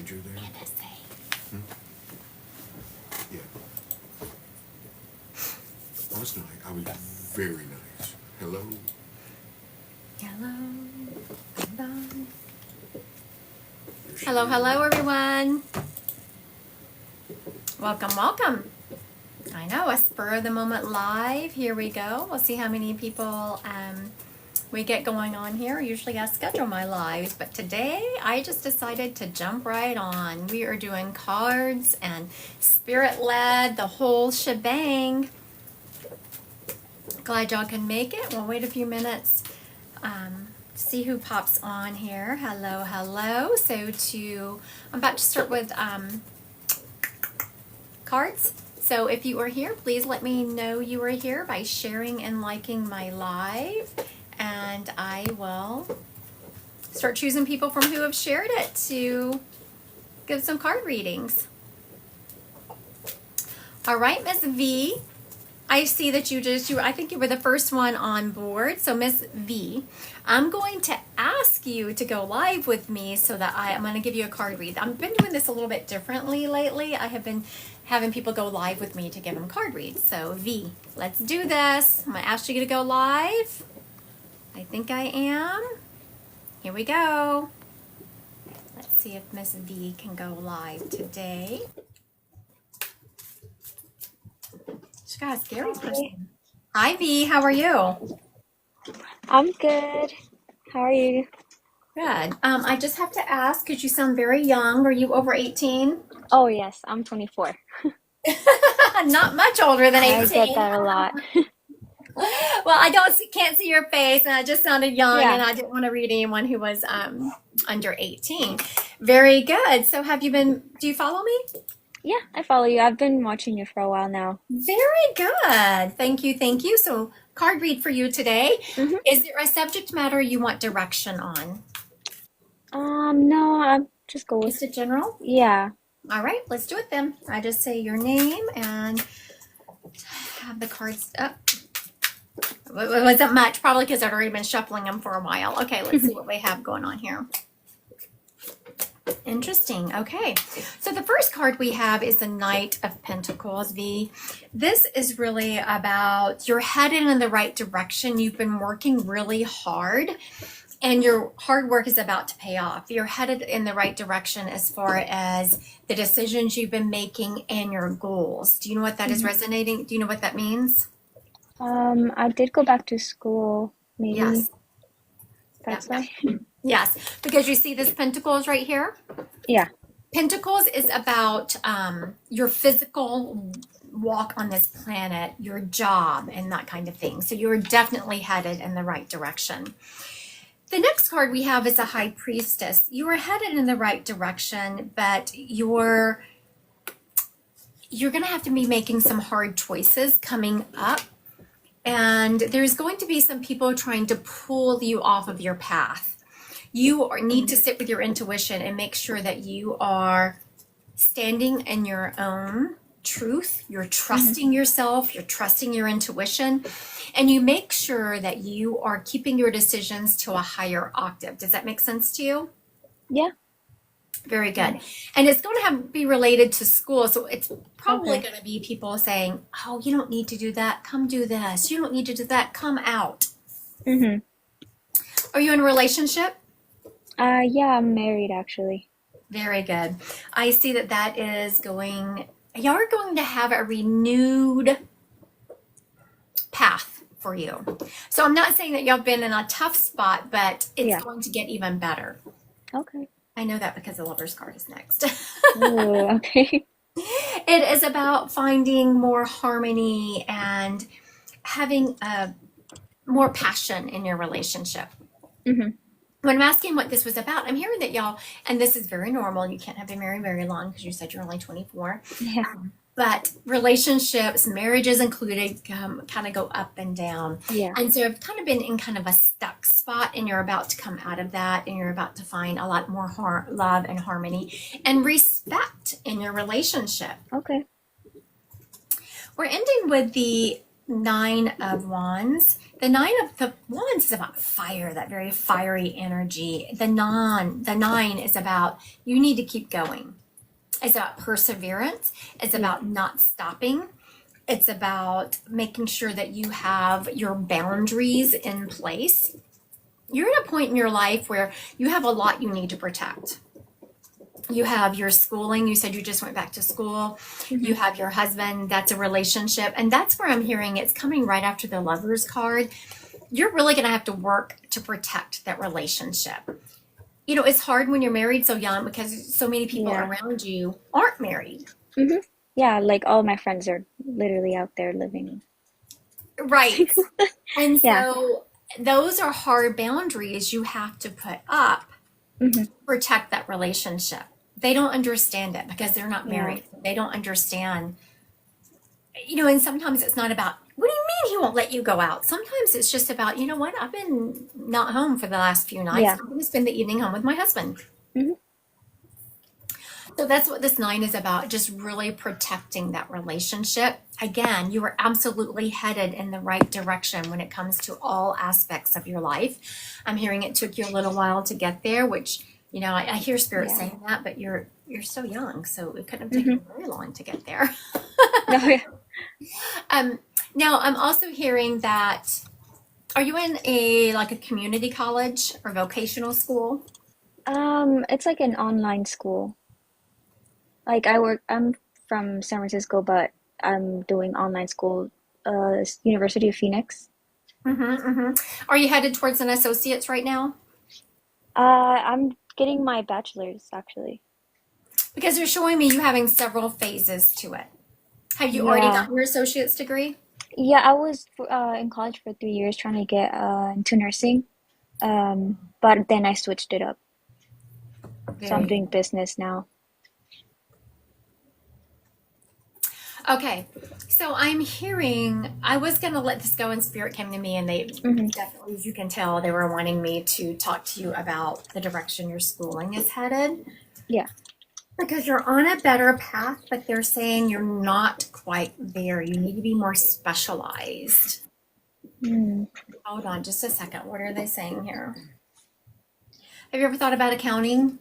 stranger there? Hmm? Yeah. Last night, I was very nice. Hello? Hello. Goodbye. There she Hello, is. hello, everyone. Welcome, welcome. I know, a spur of the moment live. Here we go. We'll see how many people we get going on here. Usually I schedule my lives, but today I just decided to jump right on. We are doing cards and spirit led, the whole shebang. Glad y'all can make it. We'll wait a few minutes. See who pops on here. Hello, hello. I'm about to start with cards. So if you are here, please let me know you are here by sharing and liking my live. And I will start choosing people from who have shared it to give some card readings. All right, Miss V. I see that I think you were the first one on board. So Miss V, I'm going to ask you to go live with me so that I'm going to give you a card read. I've been doing this a little bit differently lately. I have been having people go live with me to give them card reads. So V, let's do this. I'm going to ask you to go live. I think I am. Here we go. Let's see if Miss V can go live today. She got a scary person. Hi V, how are you? I'm good. How are you? Good. I just have to ask because you sound very young. Are you over 18? Oh, yes, I'm 24. Not much older than I 18. get that a lot. Well, can't see your face, and I just sounded young, Yeah. and I didn't want to read anyone who was under 18. Very good. So do you follow me? Yeah, I follow you. I've been watching you for a while now. Very good. Thank you. Thank you. So card read for you today. Mm-hmm. Is there a subject matter you want direction on? No, I'm just go with, Just a general? yeah. All right, let's do it then. I just say your name and have the cards up. It wasn't much, probably because I've already been shuffling them for a while. Okay, let's see what we have going on here. Interesting. Okay, so the first card we have is the Knight of Pentacles, V. This is really about you're headed in the right direction. You've been working really hard, and your hard work is about to pay off. You're headed in the right direction as far as the decisions you've been making and your goals. Do you know what that is resonating? Do you know what that means? I did go back to school, maybe. Yes. That's Yep. why. Yes, because you see this Pentacles right here? Yeah. Pentacles is about your physical walk on this planet, your job, and that kind of thing. So you're definitely headed in the right direction. The next card we have is a High Priestess. You are headed in the right direction, but you're going to have to be making some hard choices coming up. And there's going to be some people trying to pull you off of your path. You need to sit with your intuition and make sure that you are standing in your own truth. You're trusting yourself, you're trusting your intuition, and you make sure that you are keeping your decisions to a higher octave. Does that make sense to you? Yeah. Very good. And it's going to be related to school. So it's probably Okay. going to be people saying, oh, you don't need to do that. Come do this. You don't need to do that. Come out. Mm-hmm. Are you in a relationship? Yeah, I'm married actually. Very good. I see that is you're going to have a renewed path for you. So I'm not saying that you've been in a tough spot, but it's going to get even better. Okay. I know that because the Lover's card is next. Ooh, okay. It is about finding more harmony and having more passion in your relationship. Mm-hmm. When I'm asking what this was about, I'm hearing that y'all, and this is very normal, you can't have been married very long because you said you're only 24. Yeah. But relationships, marriages included, kind of go up and down. Yeah. And so I've kind of been in kind of a stuck spot, and you're about to come out of that, and you're about to find a lot more love and harmony and respect in your relationship. Okay. We're ending with the Nine of Wands. The Nine of the Wands is about fire, that very fiery energy. The nine is about you need to keep going. It's about perseverance. It's Yeah. about not stopping. It's about making sure that you have your boundaries in place. You're at a point in your life where you have a lot you need to protect. You have your schooling. You said you just went back to school. You have your husband. That's a relationship. And that's where I'm hearing it's coming right after the Lover's card. You're really going to have to work to protect that relationship. You know, it's hard when you're married so young because so many people Yeah. around you aren't married. Hmm. Yeah, like all my friends are literally out there living. Right. And Yeah. so those are hard boundaries you have to put up Hmm. to protect that relationship. They don't understand it because they're not Yeah. married. They don't understand. You know, and sometimes it's not about, what do you mean he won't let you go out? Sometimes it's just about, you know what, I've been not home for the last few nights. Yeah. I'm going to spend the evening home with my husband. Hmm. So that's what this nine is about, just really protecting that relationship. Again, you are absolutely headed in the right direction when it comes to all aspects of your life. I'm hearing it took you a little while to get there, which, you know, I hear Spirit Yeah. saying that, but you're so young, so it couldn't have Hmm. taken very long to get there. No, yeah. Now I'm also hearing that, are you in like a community college or vocational school? It's like an online school. Like I'm from San Francisco, but I'm doing online school, University of Phoenix. Are you headed towards an associate's right now? I'm getting my bachelor's actually. Because you're showing me you having several phases to it. Have you already Yeah. gotten your associate's degree? Yeah, I was in college for 3 years trying to get into nursing. But then I switched it up. So I'm Very doing business now. okay. So I'm hearing, I was going to let this go and Spirit came to me and they Hmm. definitely, as you can tell, they were wanting me to talk to you about the direction your schooling is headed. Yeah. Because you're on a better path, but they're saying you're not quite there. You need to be more specialized. Mm. Hold on just a second. What are they saying here? Have you ever thought about accounting?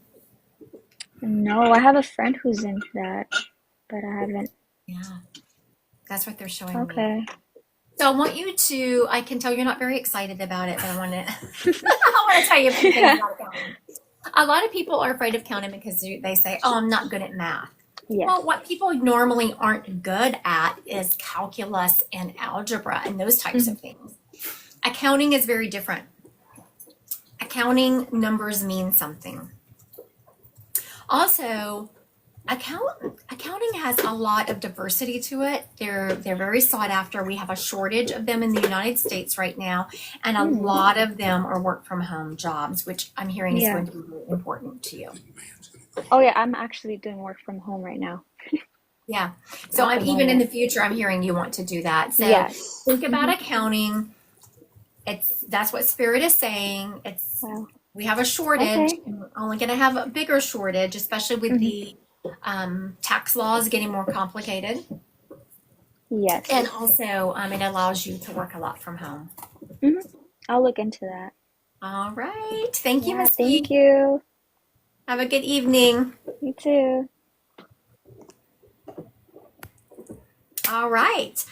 No, I have a friend who's in that, but I haven't. Yeah, that's what they're showing me. Okay. So I want you to, I can tell you're not very excited about it, but I want to, I want to tell you a few things about accounting. A lot of people are afraid of counting because they say, oh, I'm not good at math. Yes. Well, what people normally aren't good at is calculus and algebra and those types of things. Accounting is very different. Accounting numbers mean something. Also, accounting has a lot of diversity to it. They're very sought after. We have a shortage of them in the United States right now, and a lot of them are work from home jobs, which I'm hearing is Yeah. going to be really important to you. Oh yeah, I'm actually doing work from home right now. Yeah. So At I'm the even in the moment. future, I'm hearing you want to do that. So Yes. think about accounting. That's what Spirit is saying. Wow. We have a shortage. Okay. And we're only going to have a bigger shortage, especially with the tax laws getting more complicated. Yes. And also, it allows you to work a lot from home. I'll look into that. All right. Thank you, Yeah, Miss thank B. you. Have a good evening. You too. All right.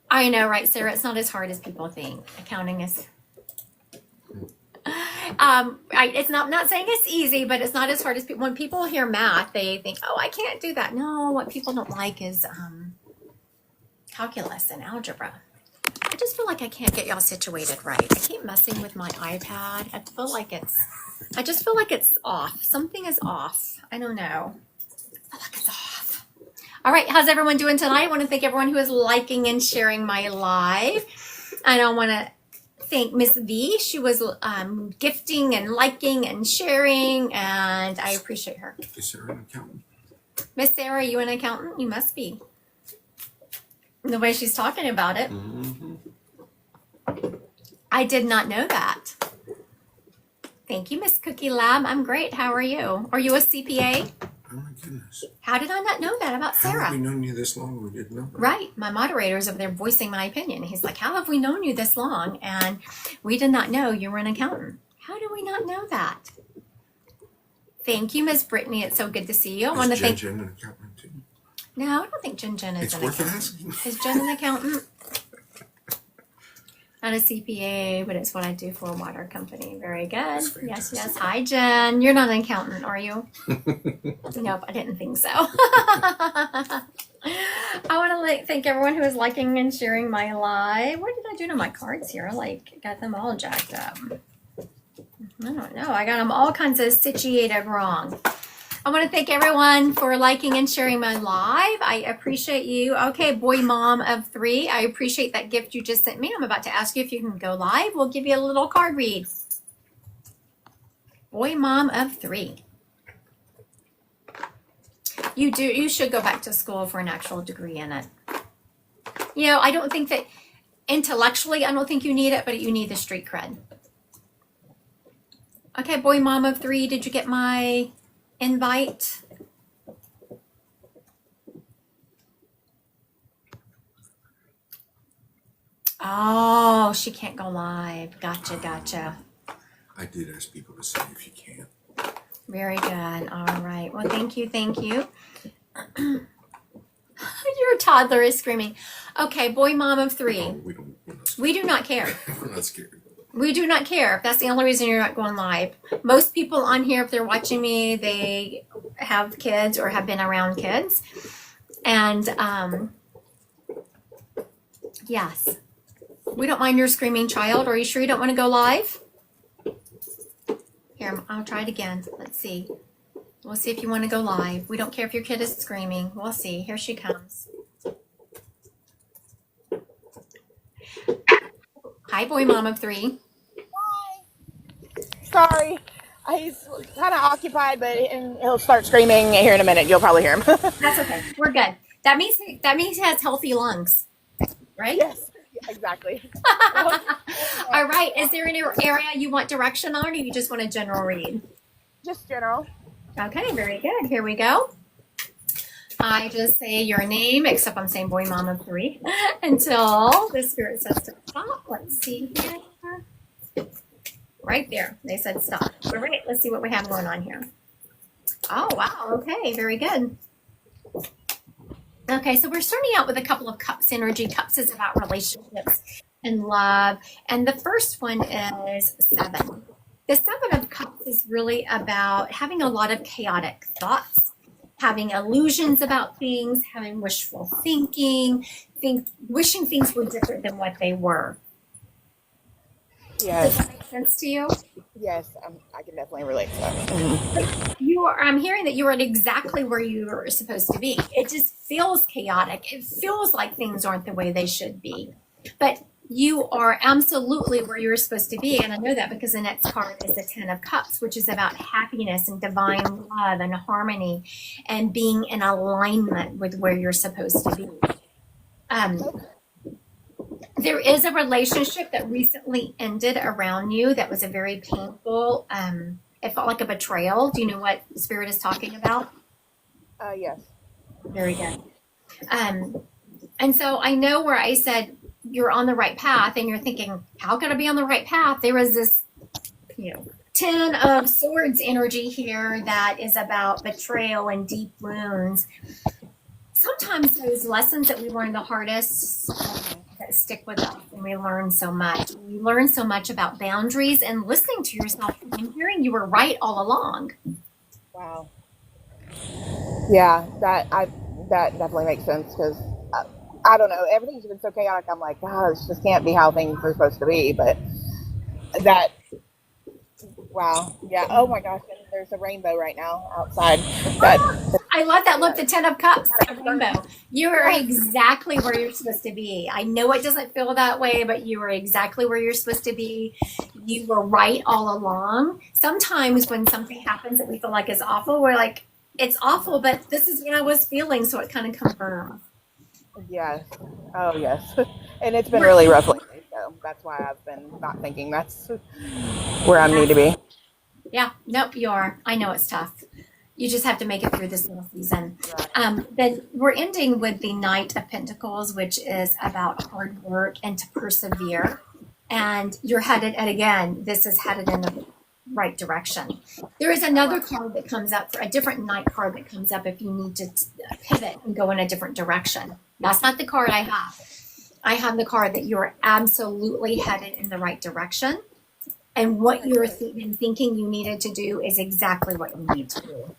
I know, right, Sarah? It's not as hard as people think. Accounting is. It's not saying it's easy, but it's not as hard as people. When people hear math, they think, "Oh, I can't do that." No, what people don't like is calculus and algebra. I just feel like I can't get y'all situated right. I keep messing with my iPad. I just feel like it's off. Something is off. I don't know. I feel like it's off. All right, how's everyone doing tonight? I want to thank everyone who is liking and sharing my live. And I want to thank Miss V. She was gifting and liking and sharing, and I appreciate her. Is Sarah an accountant? Miss Sarah, are you an accountant? You must be. The way she's talking about it. Mm-hmm. I did not know that. Thank you, Miss Cookie Lab. I'm great. How are you? Are you a CPA? Oh my goodness. How did I not know that about How have Sarah? we known you this long? We didn't know that. Right. My moderator's over there voicing my opinion. He's like, how have we known you this long? And we did not know you were an accountant. How did we not know that? Thank you, Miss Brittany. It's so good to see you. I want to thank. Jen an accountant too? No, I don't think Jen is It's an worth accountant. asking. Is Jen an accountant? Not a CPA, but it's what I do for a water company. Very good. That's Yes, fantastic. yes. Hi, Jen. You're not an accountant, are you? Nope, I didn't think so. I want to thank everyone who is liking and sharing my live. What did I do to my cards here? Got them all jacked up. I don't know. I got them all kinds of situated wrong. I want to thank everyone for liking and sharing my live. I appreciate you. Okay, boy mom of 3. I appreciate that gift you just sent me. I'm about to ask you if you can go live. We'll give you a little card read. Boy mom of 3. You should go back to school for an actual degree in it. I don't think that intellectually, I don't think you need it, but you need the street cred. Okay, boy mom of 3, did you get my invite? Oh, she can't go live. Gotcha. I did ask people to say if you can. Very good. All right. Well, thank you. Your toddler is screaming. Okay, boy mom of 3. Oh, we're not scared. We do not care. We're not scared. We do not care if that's the only reason you're not going live. Most people on here, if they're watching me, they have kids or have been around kids. And yes, we don't mind your screaming child. Are you sure you don't want to go live? Here, I'll try it again. Let's see. We'll see if you want to go live. We don't care if your kid is screaming. We'll see. Here she comes. Hi, boy mom of 3. Sorry, he's kind of occupied, but he'll start screaming here in a minute. You'll probably hear him. That's okay. We're good. That means he has healthy lungs, right? Yes, exactly. All right. Is there any area you want direction on, or you just want a general read? Just general. Okay, very good. Here we go. I just say your name, except I'm saying boy mom of 3, until the spirit says to stop. Let's see here. Right there. They said stop. All right. Let's see what we have going on here. Oh, wow. Okay. Very good. Okay. So we're starting out with a couple of cups energy. Cups is about relationships and love. And the first one is 7. The 7 of cups is really about having a lot of chaotic thoughts, having illusions about things, having wishful thinking, wishing things were different than what they were. Does Yes, that make sense to you? yes, I can definitely relate to that. Mhm. I'm hearing that you are exactly where you are supposed to be. It just feels chaotic. It feels like things aren't the way they should be. But you are absolutely where you're supposed to be. And I know that because the next card is the 10 of Cups, which is about happiness and divine love and harmony and being in alignment with where you're supposed to be. There is a relationship that recently ended around you that was a very painful, it felt like a betrayal. Do you know what Spirit is talking about? Yes. Very good. And so I know where I said you're on the right path and you're thinking, how could I be on the right path? There was this, 10 of Swords energy here that is about betrayal and deep wounds. Sometimes those lessons that we learn the hardest that stick with us, and we learn so much. We learn so much about boundaries and listening to yourself and hearing you were right all along. Wow. Yeah, that definitely makes sense because I don't know, everything's been so chaotic. I'm like, God, this just can't be how things are supposed to be. But that, wow, yeah. Oh my gosh, and there's a rainbow right now outside. I love that. Look, the 10 of Cups, a rainbow. You are exactly where you're supposed to be. I know it doesn't feel that way, but you are exactly where you're supposed to be. You were right all along. Sometimes when something happens that we feel like is awful, we're like, it's awful, but this is what I was feeling, so it kind of confirms. Yes. Oh, yes. And it's been really rough lately, so that's why I've been not thinking that's where I need to be. Yeah, nope, you are. I know it's tough. You just have to make it through this little season. Right. Then we're ending with the Knight of Pentacles, which is about hard work and to persevere. And you're headed, and again, this is headed in the right direction. There is another card that comes up, for a different Knight card that comes up if you need to pivot and go in a different direction. That's not the card I have. I have the card that you're absolutely headed in the right direction. And what you're thinking you needed to do is exactly what you need to do.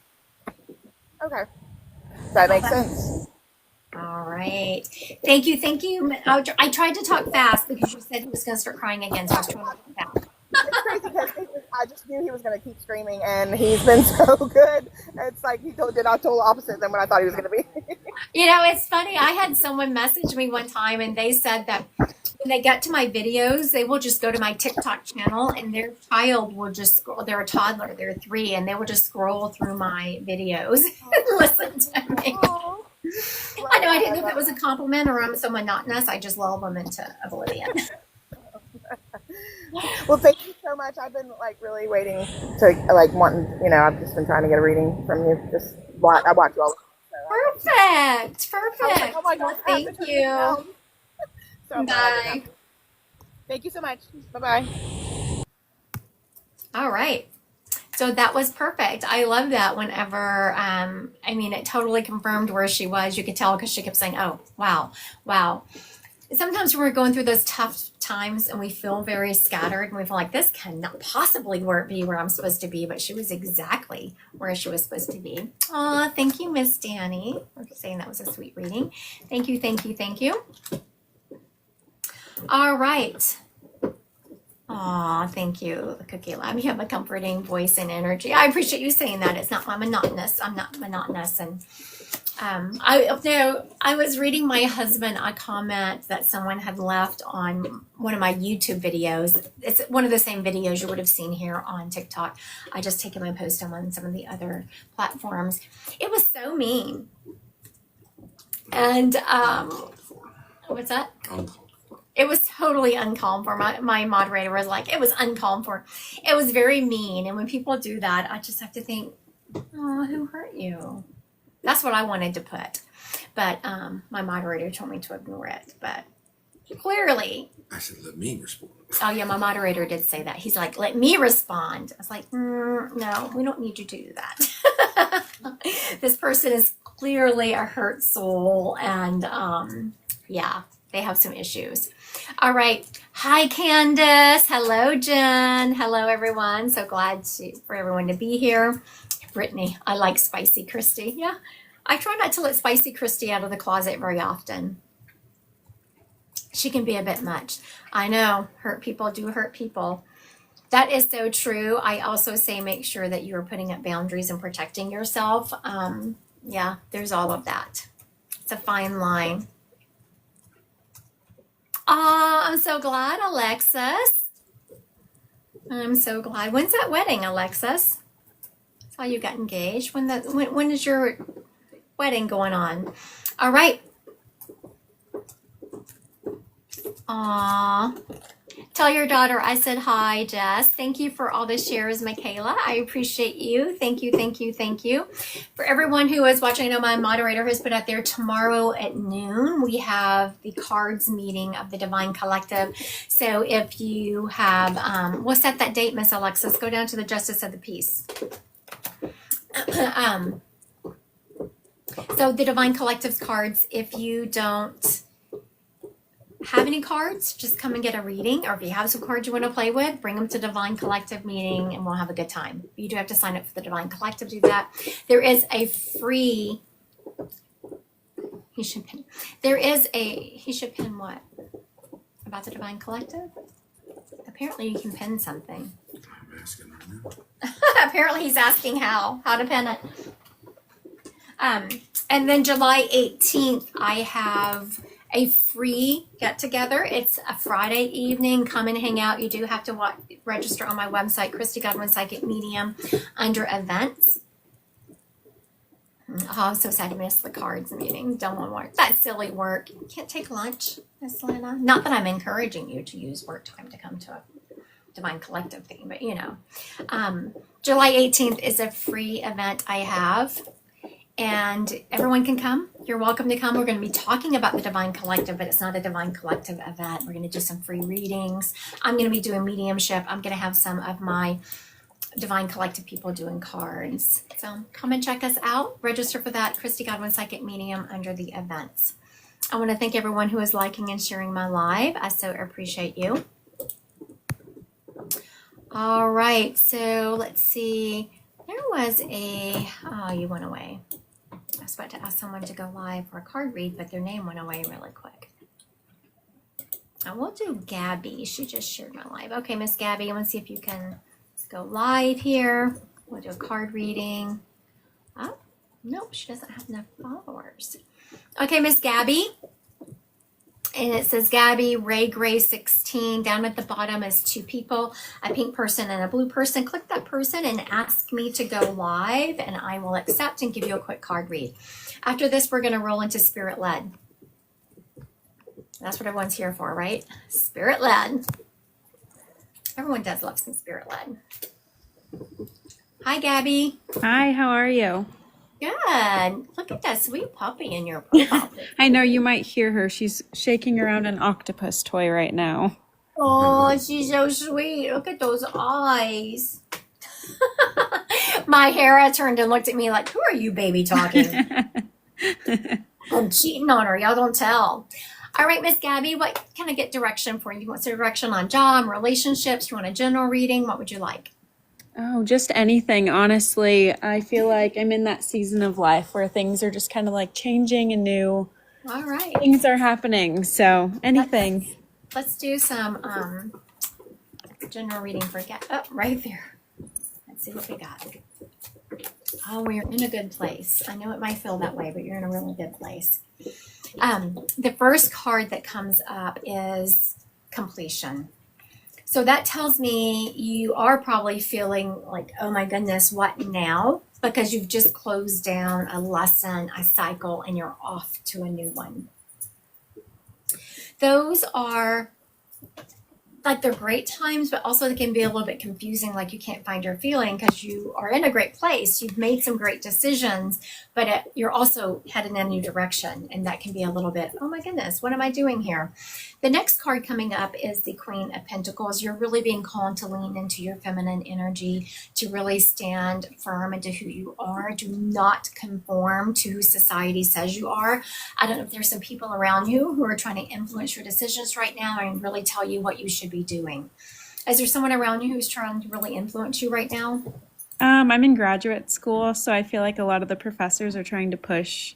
Okay. That makes sense. All right. Thank you. Thank you. I tried to talk fast because you said he was going to start crying again. So I was trying to talk fast. It's crazy because I just knew he was going to keep screaming, and he's been so good. It's like he did our total opposite than what I thought he was going to be. You know, it's funny. I had someone message me one time and they said that when they get to my videos, they will just go to my TikTok channel and their child will just scroll. They're a toddler, they're 3, and they will just scroll through my videos and listen to me. Oh, I know, I didn't know if it was a compliment or I'm so monotonous. I just lull them into oblivion. Well, thank you so much. I've been like really waiting to like wanting, I've just been trying to get a reading from you. I watch you all. Perfect. I was like, oh my Well, gosh, I have thank to turn you. it down. So I'm glad I Bye. did that. Thank you so much. Bye-bye. All right. So that was perfect. I love that whenever, it totally confirmed where she was. You could tell because she kept saying, oh, wow, wow. Sometimes when we're going through those tough times and we feel very scattered and we feel like this cannot possibly be where I'm supposed to be, but she was exactly where she was supposed to be. Oh, thank you, Miss Danny, for saying that was a sweet reading. Thank you, thank you, thank you. All right. Aw, thank you, Cookie Lab. You have a comforting voice and energy. I appreciate you saying that. It's not monotonous. I'm not monotonous. And I was reading my husband a comment that someone had left on one of my YouTube videos. It's one of the same videos you would have seen here on TikTok. I just take them and post them on some of the other platforms. It was so mean. And what's that? It was totally uncalled for. My moderator was like, it was uncalled for. It was very mean. And when people do that, I just have to think, oh, who hurt you? That's what I wanted to put. But my moderator told me to ignore it. But clearly. I said, let me respond. Oh, yeah, my moderator did say that. He's like, let me respond. I was like, no, we don't need you to do that. This person is clearly a hurt soul. And yeah, they have some issues. All right. Hi, Candace. Hello, Jen. Hello, everyone. So glad for everyone to be here. Brittany, I like Spicy Christy. Yeah, I try not to let Spicy Christy out of the closet very often. She can be a bit much. I know, hurt people do hurt people. That is so true. I also say make sure that you are putting up boundaries and protecting yourself. Yeah, there's all of that. It's a fine line. I'm so glad, Alexis. I'm so glad. When's that wedding, Alexis? Saw you got engaged. When is your wedding going on? All right. Aw. Tell your daughter I said hi, Jess. Thank you for all the shares, Michaela. I appreciate you. Thank you, thank you, thank you. For everyone who is watching, I know my moderator has put out there tomorrow at noon. We have the cards meeting of the Divine Collective. So if you have, we'll set that date, Miss Alexis. Go down to the Justice of the Peace. So the Divine Collective's cards, if you don't have any cards, just come and get a reading, or if you have some cards you want to play with, bring them to Divine Collective meeting and we'll have a good time. You do have to sign up for the Divine Collective to do that. There is a free he should pin what? About the Divine Collective? Apparently you can pin something. I'm asking right now. Apparently he's asking how to pin it. And then July 18th, I have a free get together. It's a Friday evening. Come and hang out. You do have to register on my website, Christy Godwin Psychic Medium, under events. Oh, I'm so sad to miss the cards meeting. Don't want to work. That's silly work. You can't take lunch, Miss Lena. Not that I'm encouraging you to use work time to come to Divine Collective thing, but July 18th is a free event I have, and everyone can come. You're welcome to come. We're going to be talking about the Divine Collective, but it's not a Divine Collective event. We're going to do some free readings. I'm going to be doing mediumship. I'm going to have some of my Divine Collective people doing cards. So come and check us out. Register for that, Christy Godwin Psychic Medium, under the events. I want to thank everyone who is liking and sharing my live. I so appreciate you. All right, so let's see. There was you went away. I was about to ask someone to go live for a card read, but their name went away really quick. I will do Gabby. She just shared my live. Okay, Miss Gabby, I want to see if you can go live here. We'll do a card reading. Oh, nope, she doesn't have enough followers. Okay, Miss Gabby. And it says Gabby Ray Gray 16. Down at the bottom is two people, a pink person and a blue person. Click that person and ask me to go live, and I will accept and give you a quick card read. After this, we're going to roll into Spirit Led. That's what everyone's here for, right? Spirit Led. Everyone does love some Spirit Led. Hi, Gabby. Hi, how are you? Good. Look at that sweet puppy in your profile picture. I know you might hear her. She's shaking around an octopus toy right now. Oh, she's so sweet. Look at those eyes. My Hera turned and looked at me like, who are you, baby, talking? I'm cheating on her. Y'all don't tell. All right, Miss Gabby, what can I get direction for you? You want some direction on job, relationships? You want a general reading? What would you like? Oh, just anything. Honestly, I feel like I'm in that season of life where things are just kind of like changing and new All right. things are happening. So anything. Let's do some general reading for oh, right there. Let's see what we got. Oh, we're in a good place. I know it might feel that way, but you're in a really good place. The first card that comes up is completion. So that tells me you are probably feeling like, oh my goodness, what now? Because you've just closed down a lesson, a cycle, and you're off to a new one. Those are like they're great times, but also they can be a little bit confusing, like you can't find your feeling because you are in a great place. You've made some great decisions, but you're also headed in a new direction, and that can be a little bit, oh my goodness, what am I doing here? The next card coming up is the Queen of Pentacles. You're really being called to lean into your feminine energy, to really stand firm into who you are. Do not conform to who society says you are. I don't know if there's some people around you who are trying to influence your decisions right now and really tell you what you should be doing. Is there someone around you who's trying to really influence you right now? I'm in graduate school, so I feel like a lot of the professors are trying to push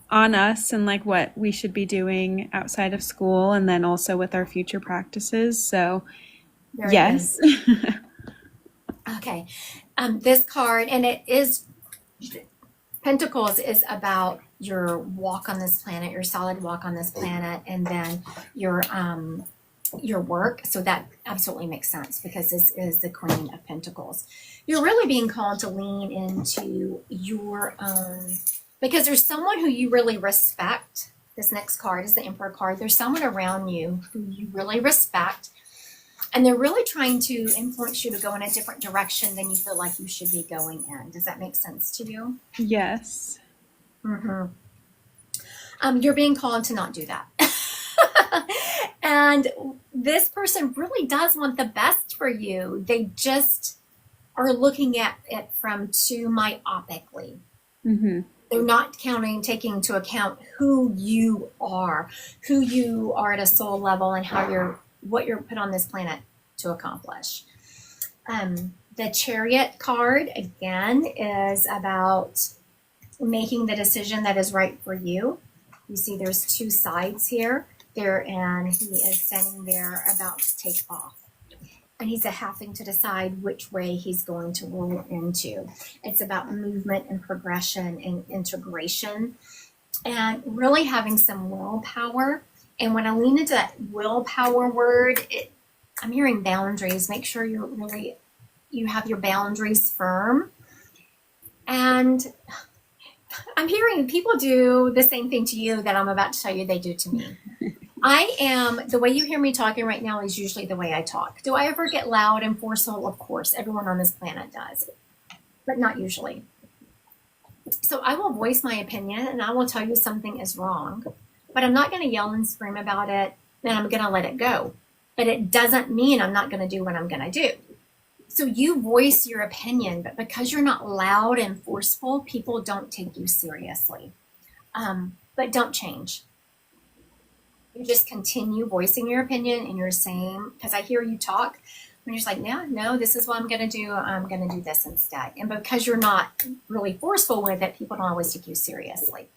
on us and like what we should be doing outside of school and then also with our future practices. So Very yes. good. Okay. This card, and it is Pentacles, is about your walk on this planet, your solid walk on this planet, and then your work. So that absolutely makes sense because this is the Queen of Pentacles. You're really being called to lean into your own, because there's someone who you really respect. This next card is the Emperor card. There's someone around you who you really respect, and they're really trying to influence you to go in a different direction than you feel like you should be going in. Does that make sense to you? Yes. Mm-hmm. You're being called to not do that. And this person really does want the best for you. They just are looking at it from too myopically. Mm-hmm. They're not taking into account who you are at a soul level, and what you're put on this planet to accomplish. The Chariot card, again, is about making the decision that is right for you. You see there's two sides here. And he is standing there about to take off. And he's having to decide which way he's going to roll into. It's about movement and progression and integration and really having some willpower. And when I lean into that willpower word, I'm hearing boundaries. Make sure you have your boundaries firm. And I'm hearing people do the same thing to you that I'm about to tell you they do to me. The way you hear me talking right now is usually the way I talk. Do I ever get loud and forceful? Of course, everyone on this planet does, but not usually. So I will voice my opinion and I will tell you something is wrong, but I'm not going to yell and scream about it, and I'm going to let it go. But it doesn't mean I'm not going to do what I'm going to do. So you voice your opinion, but because you're not loud and forceful, people don't take you seriously. But don't change. You just continue voicing your opinion and you're saying, because I hear you talk, and you're just like, no, this is what I'm going to do. I'm going to do this instead. And because you're not really forceful with it, people don't always take you seriously.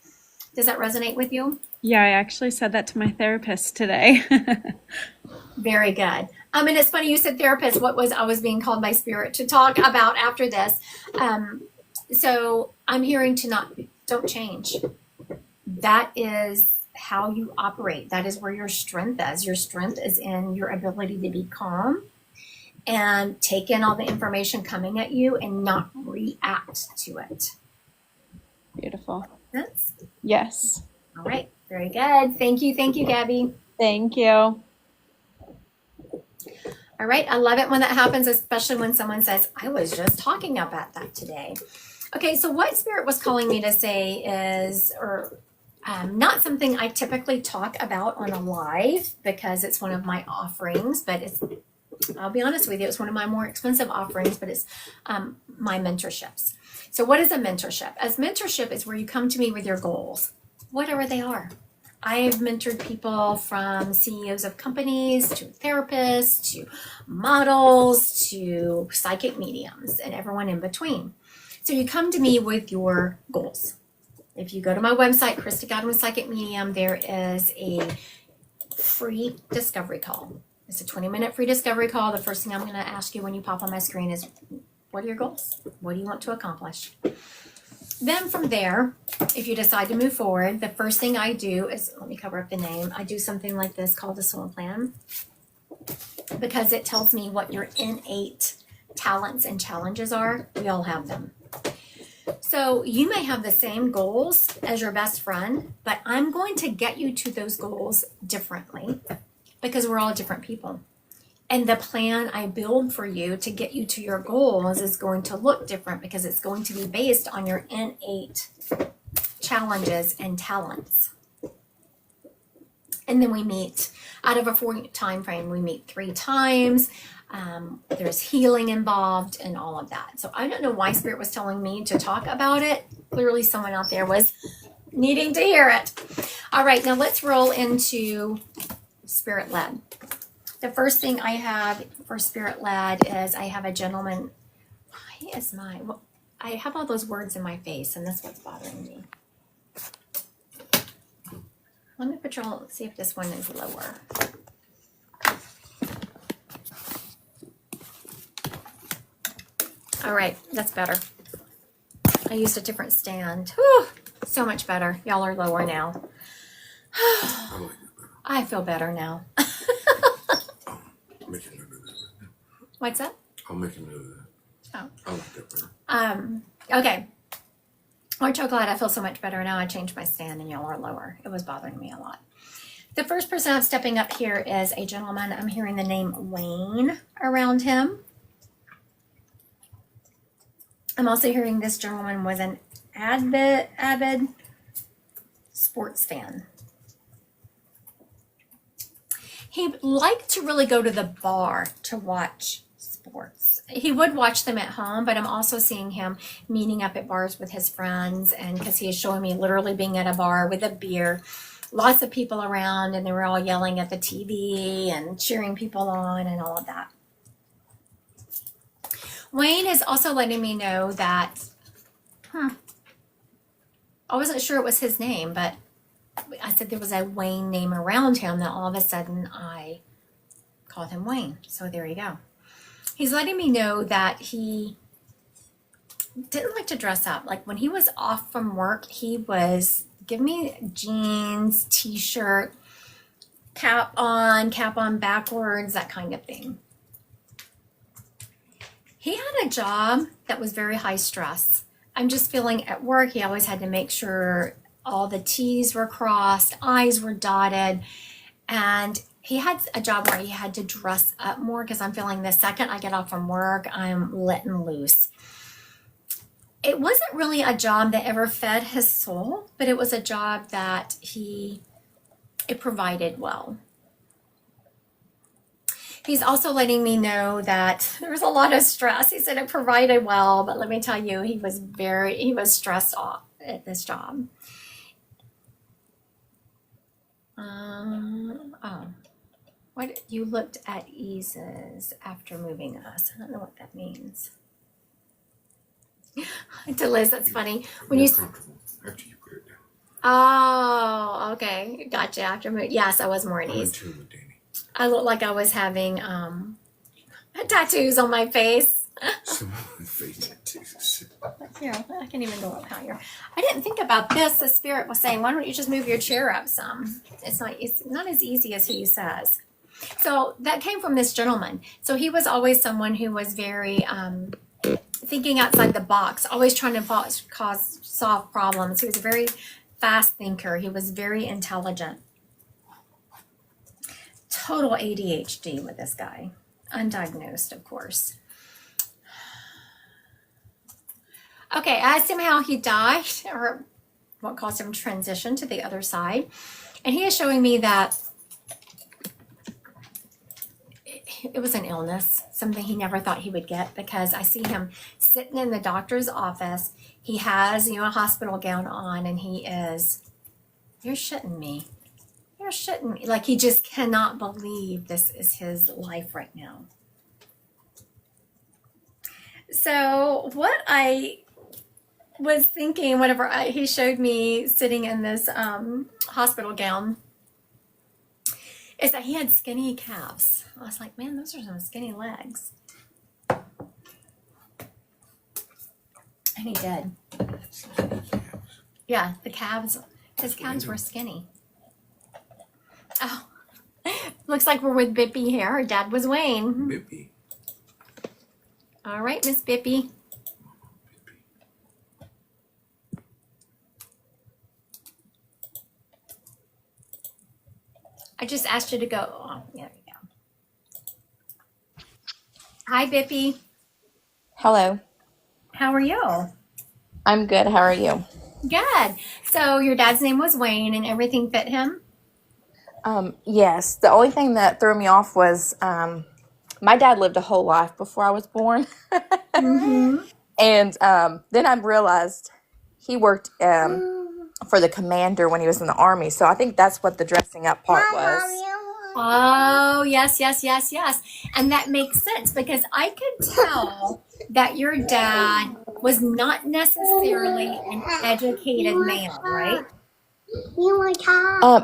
Does that resonate with you? Yeah, I actually said that to my therapist today. Very good. And it's funny you said therapist. What was I was being called by spirit to talk about after this. So I'm hearing don't change. That is how you operate. That is where your strength is. Your strength is in your ability to be calm and take in all the information coming at you and not react to it. Beautiful. That's Yes. all right. Very good. Thank you, Gabby. Thank you. All right. I love it when that happens, especially when someone says, I was just talking about that today. Okay. So what Spirit was calling me to say is, not something I typically talk about on a live because it's one of my offerings, but I'll be honest with you, it's one of my more expensive offerings, but it's my mentorships. So what is a mentorship? As mentorship is where you come to me with your goals, whatever they are. I've mentored people from CEOs of companies to therapists to models to psychic mediums and everyone in between. So you come to me with your goals. If you go to my website, Krista Godwin Psychic Medium, there is a free discovery call. It's a 20-minute free discovery call. The first thing I'm going to ask you when you pop on my screen is, what are your goals? What do you want to accomplish? Then from there, if you decide to move forward, the first thing I do is, let me cover up the name. I do something like this called the Soul Plan because it tells me what your innate talents and challenges are. We all have them. So you may have the same goals as your best friend, but I'm going to get you to those goals differently because we're all different people. And the plan I build for you to get you to your goals is going to look different because it's going to be based on your innate challenges and talents. And then we meet out of a 4-week time frame. We meet 3 times. There's healing involved and all of that. So I don't know why Spirit was telling me to talk about it. Clearly someone out there was needing to hear it. All right, now let's roll into Spirit Led. The first thing I have for Spirit Led is I have a gentleman. I have all those words in my face, and that's what's bothering me. Let me see if this one is lower. All right, that's better. I used a different stand. Whew, so much better. Y'all are lower now. I like it better. I feel better now. I'll make him do that. What's that? I'll make him do that. Oh. I like that better. Okay. Aren't you glad I feel so much better now? I changed my stand and y'all are lower. It was bothering me a lot. The first person I'm stepping up here is a gentleman. I'm hearing the name Wayne around him. I'm also hearing this gentleman was an avid sports fan. He liked to really go to the bar to watch sports. He would watch them at home, but I'm also seeing him meeting up at bars with his friends, and because he is showing me literally being at a bar with a beer, lots of people around, and they were all yelling at the TV and cheering people on and all of that. Wayne is also letting me know that, I wasn't sure it was his name, but I said there was a Wayne name around him that all of a sudden I called him Wayne. So there you go. He's letting me know that he didn't like to dress up. Like when he was off from work, he was giving me jeans, t-shirt, cap on backwards, that kind of thing. He had a job that was very high stress. I'm just feeling at work, he always had to make sure all the T's were crossed, I's were dotted. And he had a job where he had to dress up more because I'm feeling the second I get off from work, I'm letting loose. It wasn't really a job that ever fed his soul, but it was a job that it provided well. He's also letting me know that there was a lot of stress. He said it provided well, but let me tell you, he was stressed off at this job. Oh, what you looked at eases after moving us. I don't know what that means. To Liz, that's funny. When More you, comfortable after you put it down. oh, okay, gotcha. After yes, I was more at I'm in ease. tune with Danny. I looked like I was having tattoos on my face. Someone face tattoos. Here, I can't even go up higher. I didn't think about this. The spirit was saying, "Why don't you just move your chair up some?" It's not as easy as he says. So that came from this gentleman. So he was always someone who was very thinking outside the box, always trying to solve problems. He was a very fast thinker. He was very intelligent. Total ADHD with this guy, undiagnosed, of course. Okay, I asked him how he died, or what caused him to transition to the other side, and he is showing me that it was an illness, something he never thought he would get, because I see him sitting in the doctor's office. He has, a hospital gown on, and you're shitting me. You're shitting me. Like, he just cannot believe this is his life right now. So what I was thinking, whenever he showed me sitting in this hospital gown, is that he had skinny calves. I was like, man, those are some skinny legs. And he did. Yeah, the calves, his calves were skinny. Oh, looks like we're with Bippy here. Her dad was Wayne. Bippy. All right, Miss Bippy. I just asked you to go. Oh, there you go. Hi, Bippy. Hello. How are you? I'm good. How are you? Good. So your dad's name was Wayne, and everything fit him? Yes. The only thing that threw me off was my dad lived a whole life before I was born. Mm-hmm. And then I realized he worked for the commander when he was in the Army. So I think that's what the dressing up part was. Oh, yes, yes, yes, yes. And that makes sense, because I could tell that your dad was not necessarily an educated man, right?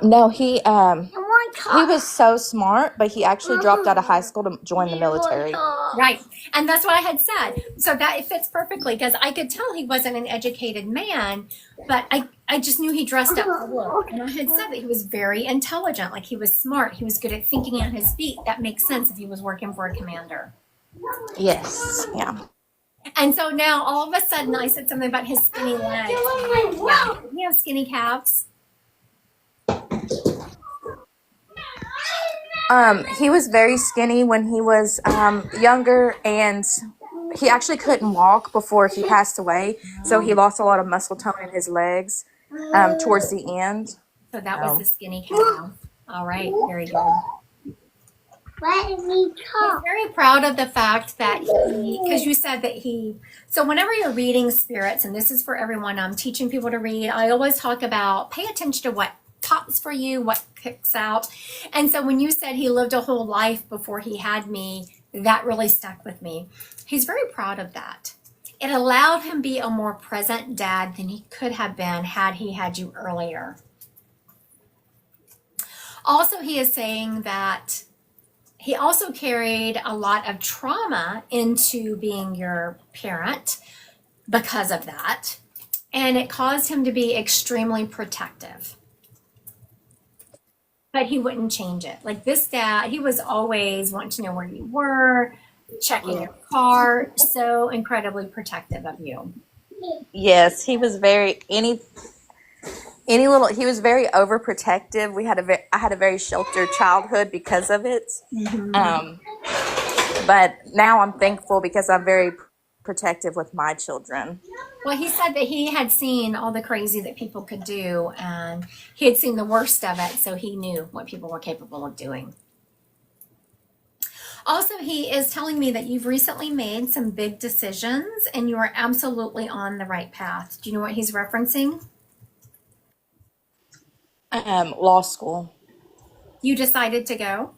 No, he was so smart, but he actually dropped out of high school to join the military. Right. And that's what I had said. So that it fits perfectly, because I could tell he wasn't an educated man, but I just knew he dressed up for work. And I had said that he was very intelligent, like he was smart. He was good at thinking on his feet. That makes sense if he was working for a commander. Yes. Yeah. And so now all of a sudden I said something about his skinny legs. Yeah. You have skinny calves? He was very skinny when he was younger, and he actually couldn't walk before he passed away. So he lost a lot of muscle tone in his legs towards the end. So that was the skinny calf. All right, very good. He's very proud of the fact that because you said that so whenever you're reading spirits, and this is for everyone, I'm teaching people to read, I always talk about pay attention to what pops for you, what kicks out. And so when you said he lived a whole life before he had me, that really stuck with me. He's very proud of that. It allowed him be a more present dad than he could have been had he had you earlier. Also, he is saying that he also carried a lot of trauma into being your parent because of that. And it caused him to be extremely protective. But he wouldn't change it. Like this dad, he was always wanting to know where you were, checking your car, so incredibly protective of you. Yes, he was he was very overprotective. I had a very sheltered childhood because of it. Um, but now I'm thankful because I'm very protective with my children. Well, he said that he had seen all the crazy that people could do, and he had seen the worst of it, so he knew what people were capable of doing. Also, he is telling me that you've recently made some big decisions and you are absolutely on the right path. Do you know what he's referencing? Law school. You decided to go?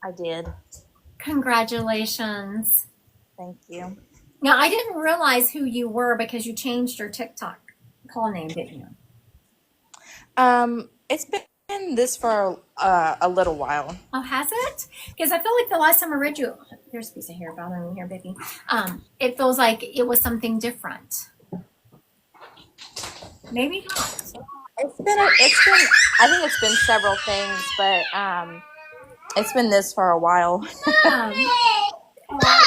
I did. Congratulations. Thank you. Now, I didn't realize who you were because you changed your TikTok call name, didn't you? It's been this for a little while. Oh, has it? Because I feel like the last time I read you, there's a piece of hair bothering me here, baby. It feels like it was something different. Maybe not. I think it's been several things, but it's been this for a while.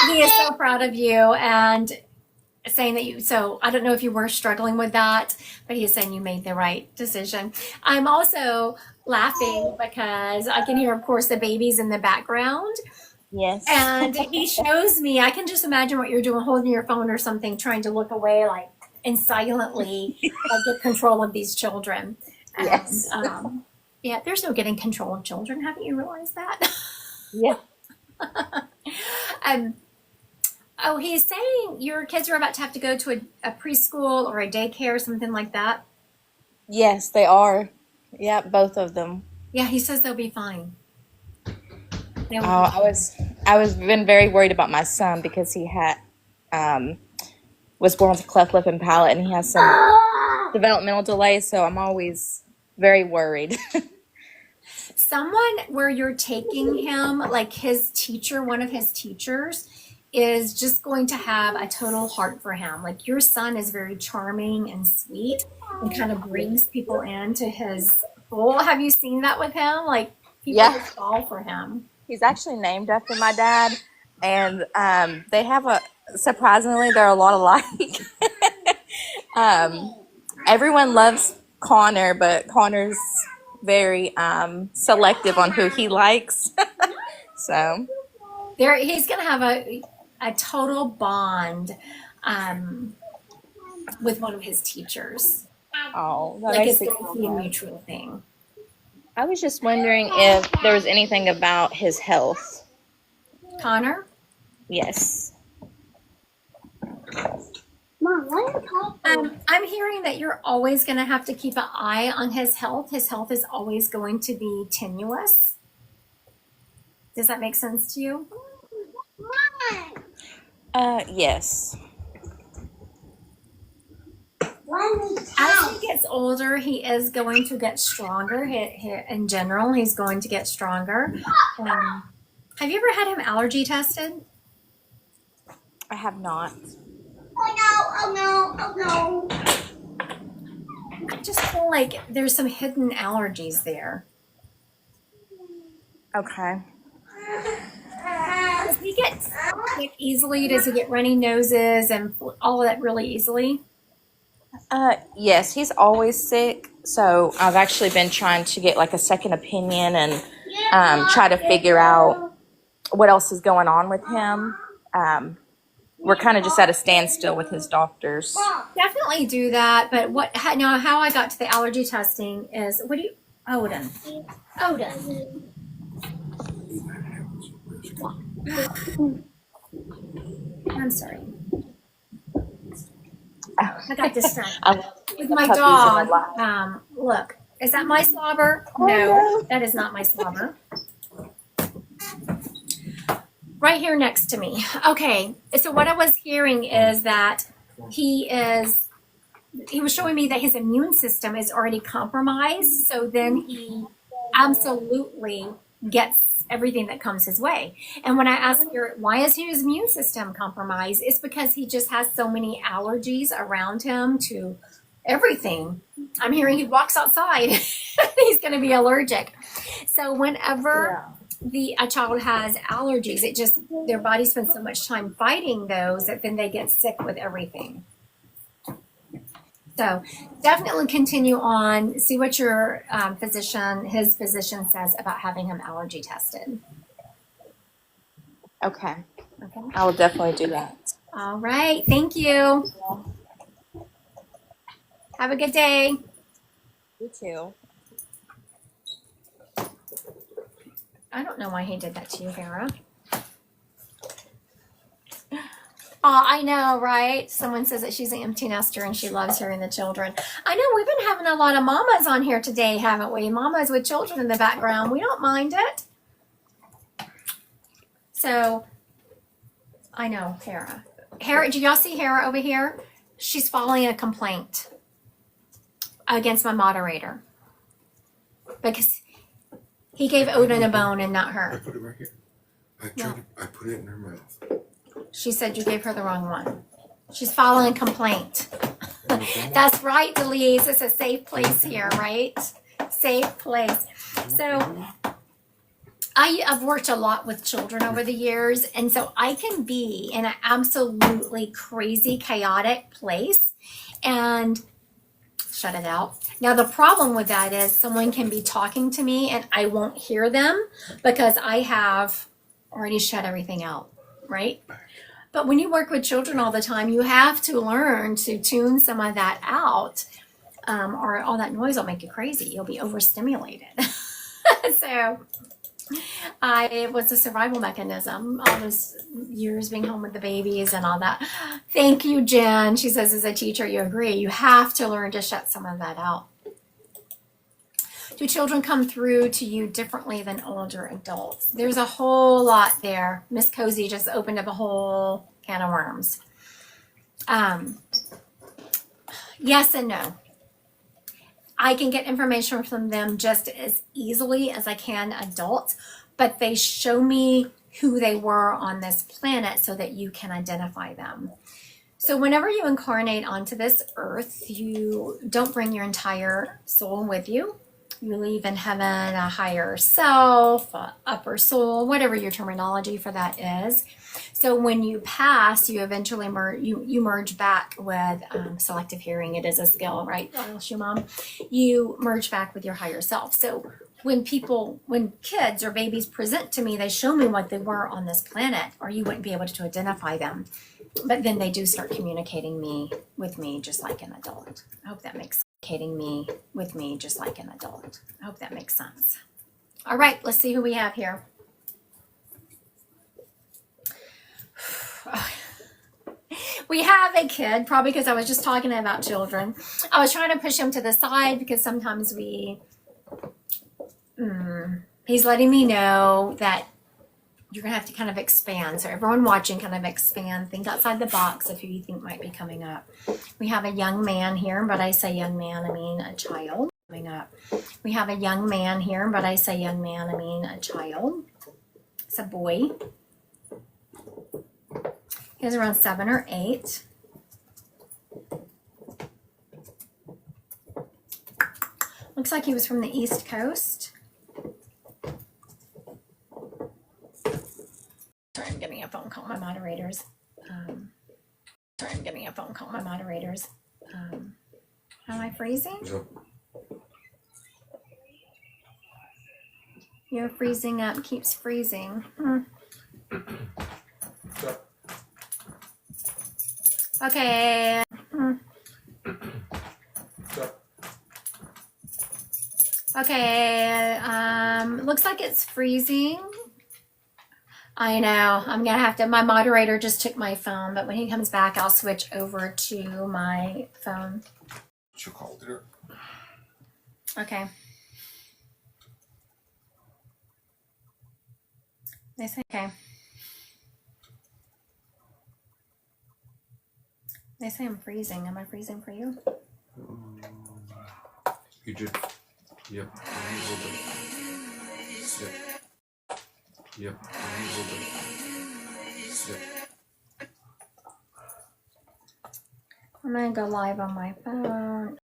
He is so proud of you and saying that so I don't know if you were struggling with that, but he is saying you made the right decision. I'm also laughing because I can hear, of course, the babies in the background. Yes. And he shows me, I can just imagine what you're doing, holding your phone or something, trying to look away and silently get control of these children. And, Yes. yeah, there's no getting control of children. Haven't you realized that? Yeah. Oh, he's saying your kids are about to have to go to a preschool or a daycare or something like that. Yes, they are. Yeah, both of them. Yeah, he says they'll be fine. They'll Oh, I was been very worried about my son because he was born with a cleft lip and palate, and he has some developmental delays. So I'm always very worried. Someone where you're taking him, like his teacher, one of his teachers, is just going to have a total heart for him. Like your son is very charming and sweet and kind of brings people into his fold. Have you seen that with him? Like people Yeah. just fall for him. He's actually named after my dad, and they have surprisingly, they're a lot alike. Everyone loves Connor, but Connor's very selective on who he likes. So He's going to have a total bond with one of his teachers. oh, that Like makes it's me going feel to be a good. mutual thing. I was just wondering if there was anything about his health. Connor? Yes. I'm hearing that you're always going to have to keep an eye on his health. His health is always going to be tenuous. Does that make sense to you? Yes. As he gets older, he is going to get stronger. In general, he's going to get stronger. Have you ever had him allergy tested? I have not. I just feel like there's some hidden allergies there. Okay. Does he get sick easily? Does he get runny noses and all of that really easily? Yes, he's always sick. So I've actually been trying to get like a second opinion and try to figure out what else is going on with him. We're kind of just at a standstill with his doctors. Definitely do that. But how I got to the allergy testing is Odin. I'm sorry. I got distracted I love with my puppies in dog. my life. Look, is that my slobber? No, that is not my slobber. Right here next to me. Okay, so what I was hearing is that he was showing me that his immune system is already compromised. So then he absolutely gets everything that comes his way. And when I ask her, why is his immune system compromised? It's because he just has so many allergies around him to everything. I'm hearing he walks outside, he's going to be allergic. So whenever a child has allergies, their body spends so much time fighting those that then they get sick with everything. So definitely continue on. See what your his physician says about having him allergy tested. Okay. Okay. I will definitely do that. All right. Thank you. Have a good day. You too. I don't know why he did that to you, Hera. Oh, I know, right? Someone says that she's an empty nester and she loves hearing the children. I know we've been having a lot of mamas on here today, haven't we? Mamas with children in the background. We don't mind it. So, I know, Hera. Hera, do y'all see Hera over here? She's filing a complaint against my moderator because he gave Odin a bone and not I her. put it right here. Yeah. I put it in her mouth. She said you gave her the wrong one. She's filing a complaint. Okay. That's right, Delise. It's a safe place here, right? Safe place. So I've worked a lot with children over the years, and so I can be in an absolutely crazy, chaotic place and shut it out. Now, the problem with that is someone can be talking to me and I won't hear them because I have already shut everything out, right? But when you work with children all the time, you have to learn to tune some of that out, or all that noise will make you crazy. You'll be overstimulated. So it was a survival mechanism, all those years being home with the babies and all that. Thank you, Jen. She says, as a teacher, you agree. You have to learn to shut some of that out. Do children come through to you differently than older adults? There's a whole lot there. Miss Cozy just opened up a whole can of worms. Yes and no. I can get information from them just as easily as I can adults, but they show me who they were on this planet so that you can identify them. So whenever you incarnate onto this earth, you don't bring your entire soul with you. You leave in heaven a higher self, a upper soul, whatever your terminology for that is. So when you pass, you eventually merge back with selective hearing. It is a skill, right? Mom, you merge back with your higher self. So when kids or babies present to me, they show me what they were on this planet, or you wouldn't be able to identify them. But then they do start communicating with me just like an adult. I hope that makes sense. With me just like an adult. I hope that makes sense. All right, let's see who we have here. We have a kid, probably because I was just talking about children. I was trying to push him to the side because sometimes he's letting me know that you're going to have to kind of expand. So everyone watching, kind of expand. Think outside the box of who you think might be coming up. We have a young man here, but I say young man, I mean a child coming up. We have a young man here, but I say young man, I mean a child. It's a boy. He's around 7 or 8. Looks like he was from the East Coast. Sorry, I'm getting a phone call. My moderators. Am I freezing? No. You're freezing up. Keeps freezing. Okay. Okay. Looks like it's freezing. I know. I'm gonna have to. My moderator just took my phone, but when he comes back, I'll switch over to my phone. She called her. Okay. They say okay. They say I'm freezing. Am I freezing for you? You just. Yep. A little bit. Yep. Yep. A little bit. Yep. I'm gonna go live on my phone.